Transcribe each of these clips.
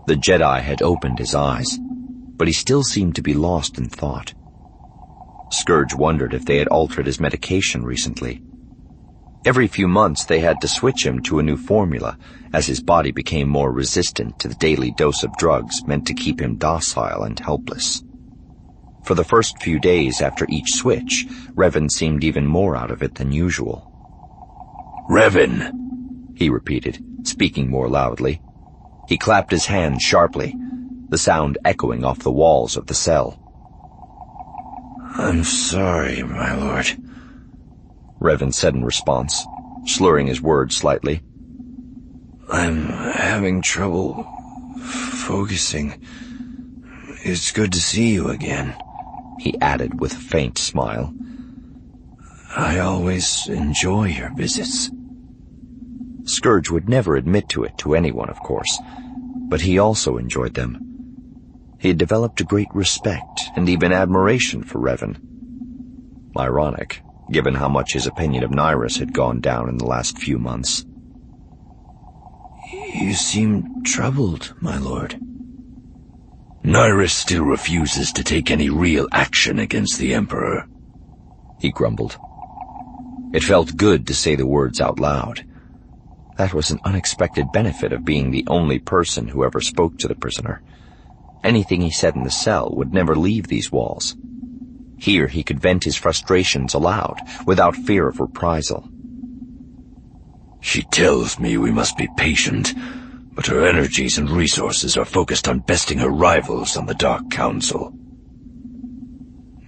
The Jedi had opened his eyes, but he still seemed to be lost in thought. Scourge wondered if they had altered his medication recently. Every few months they had to switch him to a new formula as his body became more resistant to the daily dose of drugs meant to keep him docile and helpless. For the first few days after each switch, Revan seemed even more out of it than usual. "Revan," he repeated, speaking more loudly. He clapped his hands sharply, the sound echoing off the walls of the cell. "I'm sorry, my lord," Revan said in response, slurring his words slightly. "I'm having trouble focusing. It's good to see you again," he added with a faint smile. "I always enjoy your visits." Scourge would never admit to it to anyone, of course, but he also enjoyed them. He had developed a great respect and even admiration for Revan. Ironic, given how much his opinion of Nyriss had gone down in the last few months. "You seem troubled, my lord." "Nyriss still refuses to take any real action against the Emperor," he grumbled. It felt good to say the words out loud. That was an unexpected benefit of being the only person who ever spoke to the prisoner. Anything he said in the cell would never leave these walls. Here he could vent his frustrations aloud, without fear of reprisal. "She tells me we must be patient, but her energies and resources are focused on besting her rivals on the Dark Council."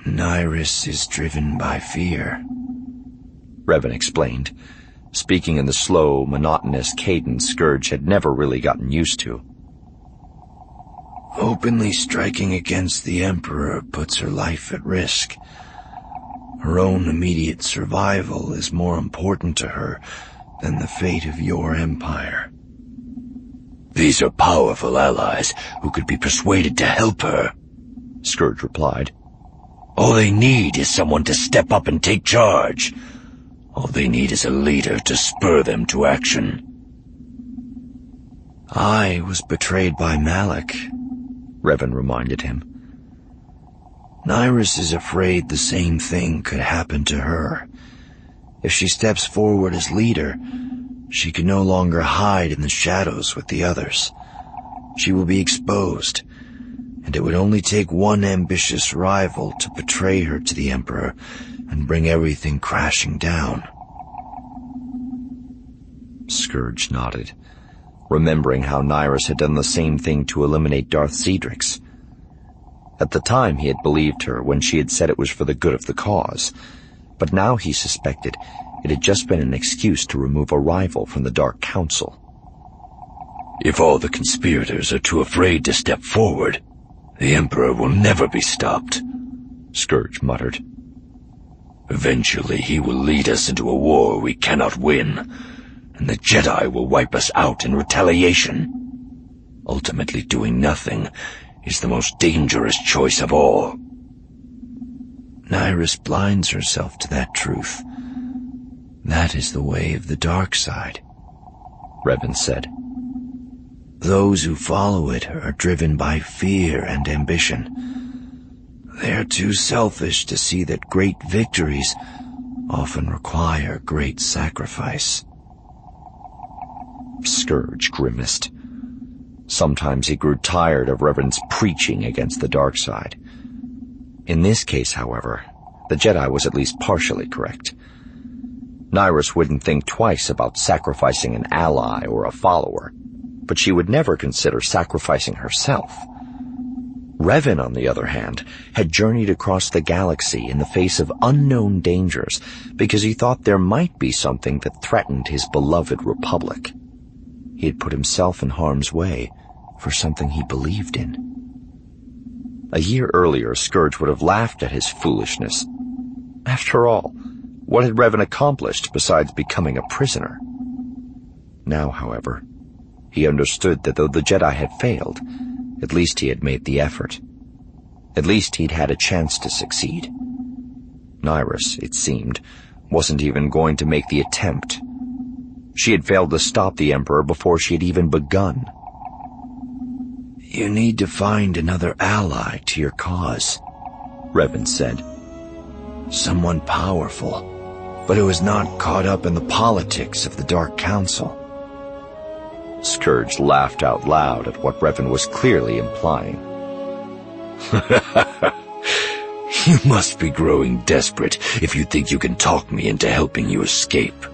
"Nyriss is driven by fear," Revan explained, speaking in the slow, monotonous cadence Scourge had never really gotten used to. "Openly striking against the Emperor puts her life at risk. Her own immediate survival is more important to her than the fate of your empire." "These are powerful allies who could be persuaded to help her," Scourge replied. "All they need is someone to step up and take charge. All they need is a leader to spur them to action." "I was betrayed by Malak," Revan reminded him. "Nyriss is afraid the same thing could happen to her. If she steps forward as leader, she can no longer hide in the shadows with the others. She will be exposed, and it would only take one ambitious rival to betray her to the Emperor and bring everything crashing down." Scourge nodded, remembering how Nyriss had done the same thing to eliminate Darth Cedrix. At the time he had believed her when she had said it was for the good of the cause, but now he suspected it had just been an excuse to remove a rival from the Dark Council. "If all the conspirators are too afraid to step forward, the Emperor will never be stopped," Scourge muttered. "Eventually he will lead us into a war we cannot win, and the Jedi will wipe us out in retaliation. Ultimately doing nothing is the most dangerous choice of all." "Nyriss blinds herself to that truth. That is the way of the dark side," Revan said. "Those who follow it are driven by fear and ambition. They are too selfish to see that great victories often require great sacrifice." Scourge grimaced. Sometimes he grew tired of Revan's preaching against the dark side. In this case, however, the Jedi was at least partially correct. Nyriss wouldn't think twice about sacrificing an ally or a follower, but she would never consider sacrificing herself. Revan, on the other hand, had journeyed across the galaxy in the face of unknown dangers because he thought there might be something that threatened his beloved Republic. He had put himself in harm's way for something he believed in. A year earlier, Scourge would have laughed at his foolishness. After all, what had Revan accomplished besides becoming a prisoner? Now, however, he understood that though the Jedi had failed, at least he had made the effort. At least he'd had a chance to succeed. Nyriss, it seemed, wasn't even going to make the attempt. She had failed to stop the Emperor before she had even begun. You need to find another ally to your cause, Revan said. Someone powerful, but who is not caught up in the politics of the Dark Council. Scourge laughed out loud at what Revan was clearly implying. You must be growing desperate if you think you can talk me into helping you escape.